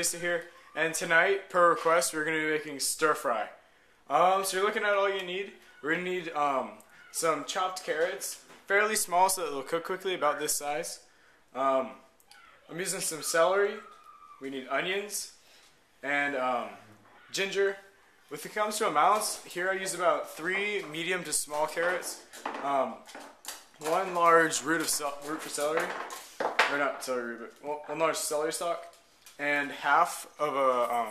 Tasty here, and tonight, per request, we're going to be making stir fry. So you're looking at all you need. We're going to need some chopped carrots, fairly small so that they'll cook quickly, about this size. I'm using some celery. We need onions and ginger. If it comes to amounts, here I use about 3 medium to small carrots, 1 large root for celery, or not celery root, but 1 large celery stalk, and half of a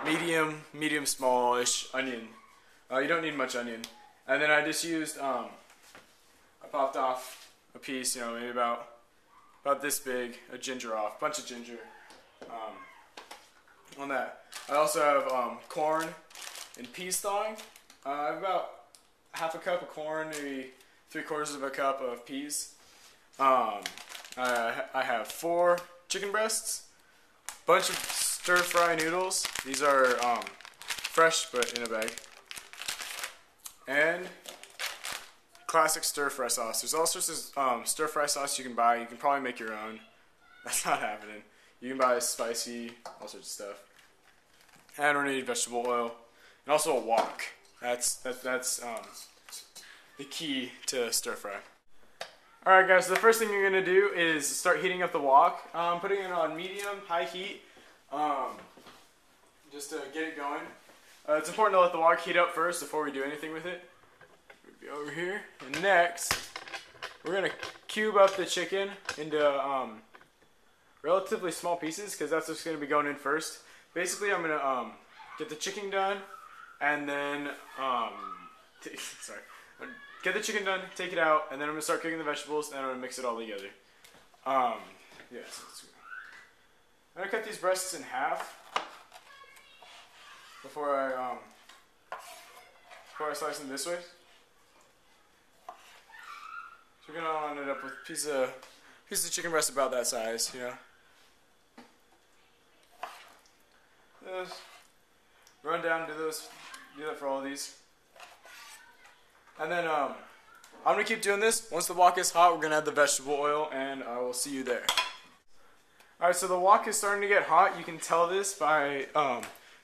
medium smallish onion. You don't need much onion. And then I just used, I popped off a piece, maybe about this big, a bunch of ginger on that. I also have corn and peas thawing. I have about half a cup of corn, maybe 3/4 of a cup of peas. I have 4 chicken breasts, bunch of stir-fry noodles. These are fresh but in a bag. And classic stir-fry sauce. There's all sorts of stir-fry sauce you can buy. You can probably make your own. That's not happening. You can buy spicy, all sorts of stuff. And we're gonna need vegetable oil and also a wok. That's the key to stir-fry. Alright guys, so the first thing you're going to do is start heating up the wok. Putting it on medium, high heat, just to get it going. It's important to let the wok heat up first before we do anything with it. We'll be over here. And next, we're going to cube up the chicken into relatively small pieces, because that's what's going to be going in first. Basically, I'm going to get the chicken done, and then, get the chicken done, take it out, and then I'm going to start cooking the vegetables, and I'm going to mix it all together. I'm going to cut these breasts in half before I slice them this way. So we're going to line it up with a piece of chicken breast about that size, Run down, do that for all of these. And then I'm going to keep doing this. Once the wok is hot, we're going to add the vegetable oil, and I will see you there. Alright, so the wok is starting to get hot. You can tell this by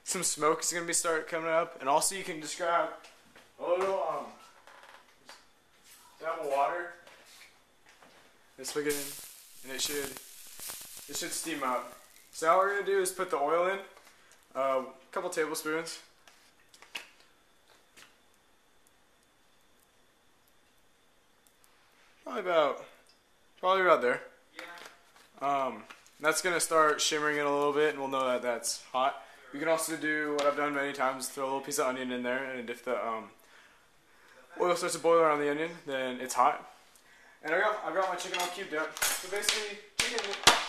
some smoke is going to start coming up. And also you can just grab a little dab of water and stick it in, and it should steam up. So now what we're going to do is put the oil in, a couple tablespoons. Probably about there. That's gonna start shimmering it a little bit, and we'll know that that's hot. You can also do what I've done many times: throw a little piece of onion in there, and if the oil starts to boil around the onion, then it's hot. And I've got my chicken all cubed up. So basically, chicken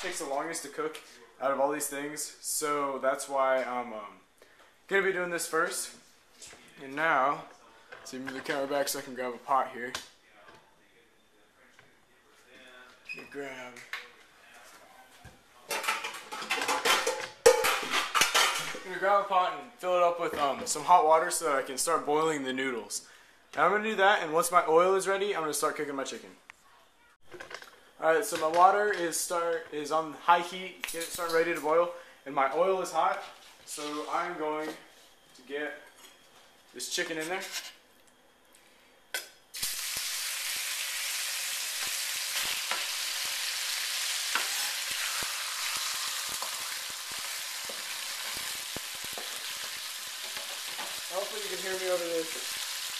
takes the longest to cook out of all these things, so that's why I'm gonna be doing this first. And now, let's move the camera back so I can grab a pot here. I'm gonna grab a pot and fill it up with some hot water so that I can start boiling the noodles. And I'm gonna do that, and once my oil is ready, I'm gonna start cooking my chicken. Alright, so my water is on high heat, get it started ready to boil, and my oil is hot, so I'm going to get this chicken in there. Hopefully you can hear me over this.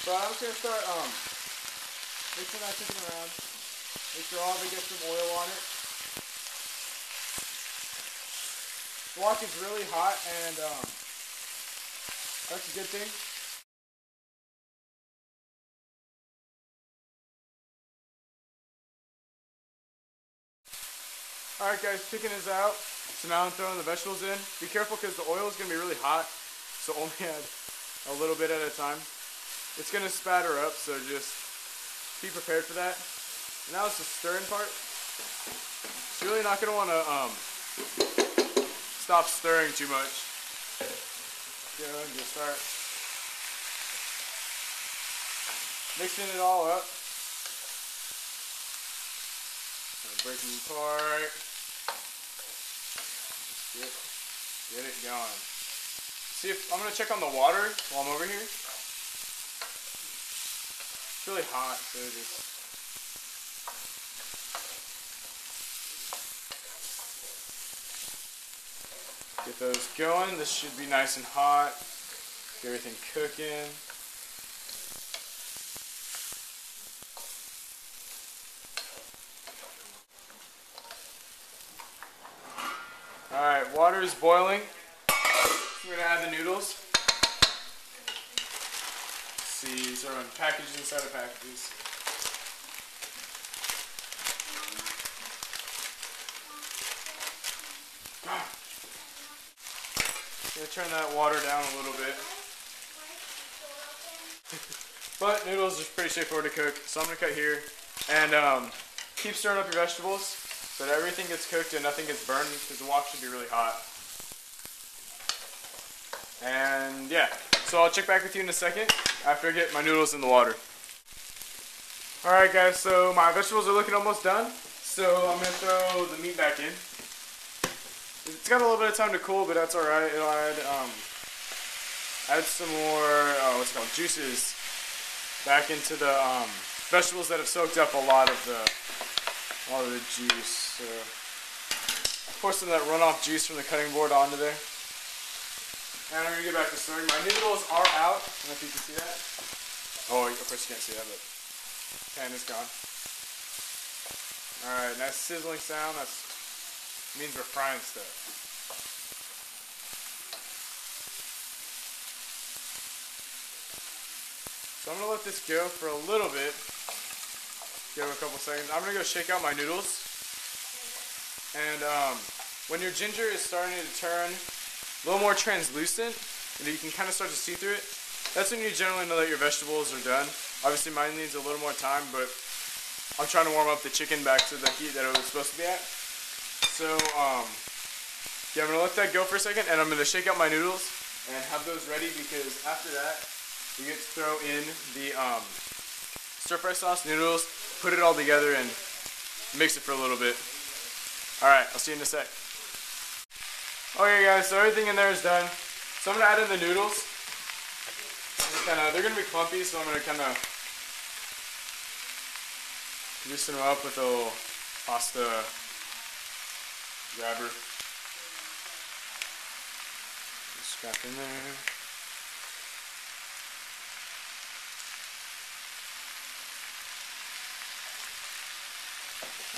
So I'm just going to start mixing that chicken around. Make sure all of it gets some oil on it. The wok is really hot, and that's a good thing. Alright guys, chicken is out. So now I'm throwing the vegetables in. Be careful because the oil is going to be really hot. So only add a little bit at a time. It's going to spatter up, so just be prepared for that. And now it's the stirring part. So you're really not going to want to stop stirring too much. Just start mixing it all up. Break them apart. Get it going. See if I'm gonna check on the water while I'm over here. It's really hot, so just get those going. This should be nice and hot. Get everything cooking. Alright, water is boiling. We're going to add the noodles. Let's see, these are on packages inside of packages. I'm going to turn that water down a little bit. But noodles are pretty straightforward to cook, so I'm going to cut here. And keep stirring up your vegetables so that everything gets cooked and nothing gets burned, because the wok should be really hot. And yeah, so I'll check back with you in a second after I get my noodles in the water. Alright guys, so my vegetables are looking almost done, so I'm going to throw the meat back in. It's got a little bit of time to cool, but that's alright. It'll add some more, juices back into the vegetables that have soaked up a lot of the juice. So pour some of that runoff juice from the cutting board onto there. And I'm going to get back to stirring. My noodles are out. I don't know if you can see that. Oh, of course you can't see that, but pan is gone. Alright, nice sizzling sound. That means we're frying stuff. So I'm going to let this go for a little bit. Give it a couple seconds. I'm going to go shake out my noodles. And when your ginger is starting to turn a little more translucent, and you can kind of start to see through it, that's when you generally know that your vegetables are done. Obviously mine needs a little more time, but I'm trying to warm up the chicken back to the heat that it was supposed to be at. So yeah, I'm going to let that go for a second, and I'm going to shake out my noodles and have those ready, because after that we get to throw in the stir fry sauce, noodles, put it all together and mix it for a little bit. Alright, I'll see you in a sec. Okay guys, so everything in there is done. So I'm going to add in the noodles. They're going to be clumpy, so I'm going to kind of loosen them up with a little pasta grabber. Just scrap in there.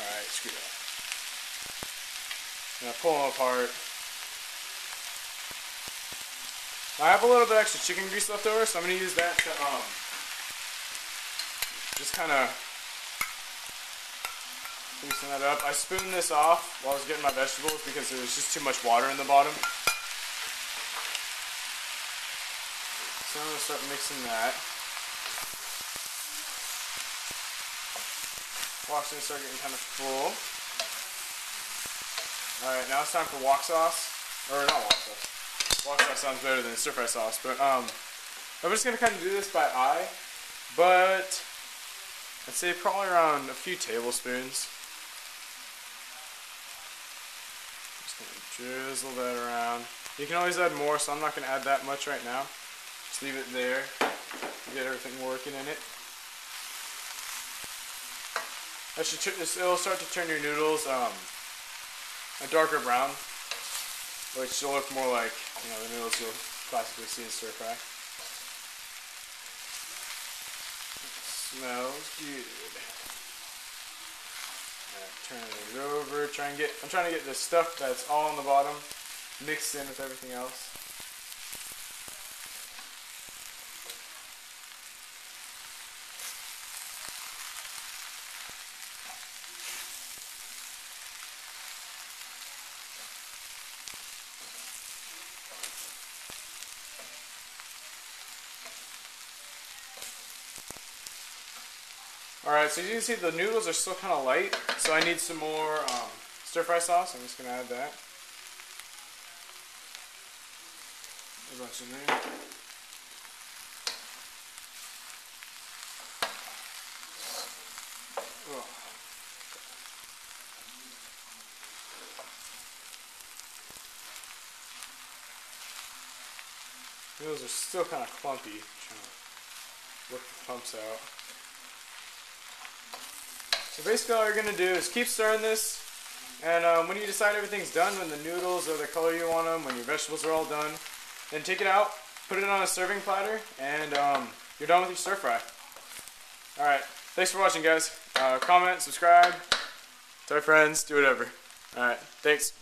Alright, screw that. I'm going to pull them apart. I have a little bit extra chicken grease left over, so I'm going to use that to just kind of loosen that up. I spooned this off while I was getting my vegetables because there was just too much water in the bottom. So I'm going to start mixing that. Wok's going to start getting kind of full. Alright, now it's time for wok sauce. Or not wok sauce. Wok sauce sounds better than stir fry sauce, but I'm just going to kind of do this by eye, but I'd say probably around a few tablespoons. Just going to drizzle that around. You can always add more, so I'm not going to add that much right now. Just leave it there, get everything working in it. It'll start to turn your noodles a darker brown, which will look more like, the noodles you'll classically see in stir fry. It smells good. Alright, turn it over. I'm trying to get the stuff that's all on the bottom mixed in with everything else. Alright, so you can see the noodles are still kind of light, so I need some more stir fry sauce. I'm just going to add that. A bunch in there. Oh. Noodles are still kind of clumpy. Trying to work the clumps out. So basically all you're going to do is keep stirring this, and when you decide everything's done, when the noodles are the color you want them, when your vegetables are all done, then take it out, put it on a serving platter, and you're done with your stir fry. Alright, thanks for watching, guys. Comment, subscribe, tell your friends, do whatever. Alright, thanks.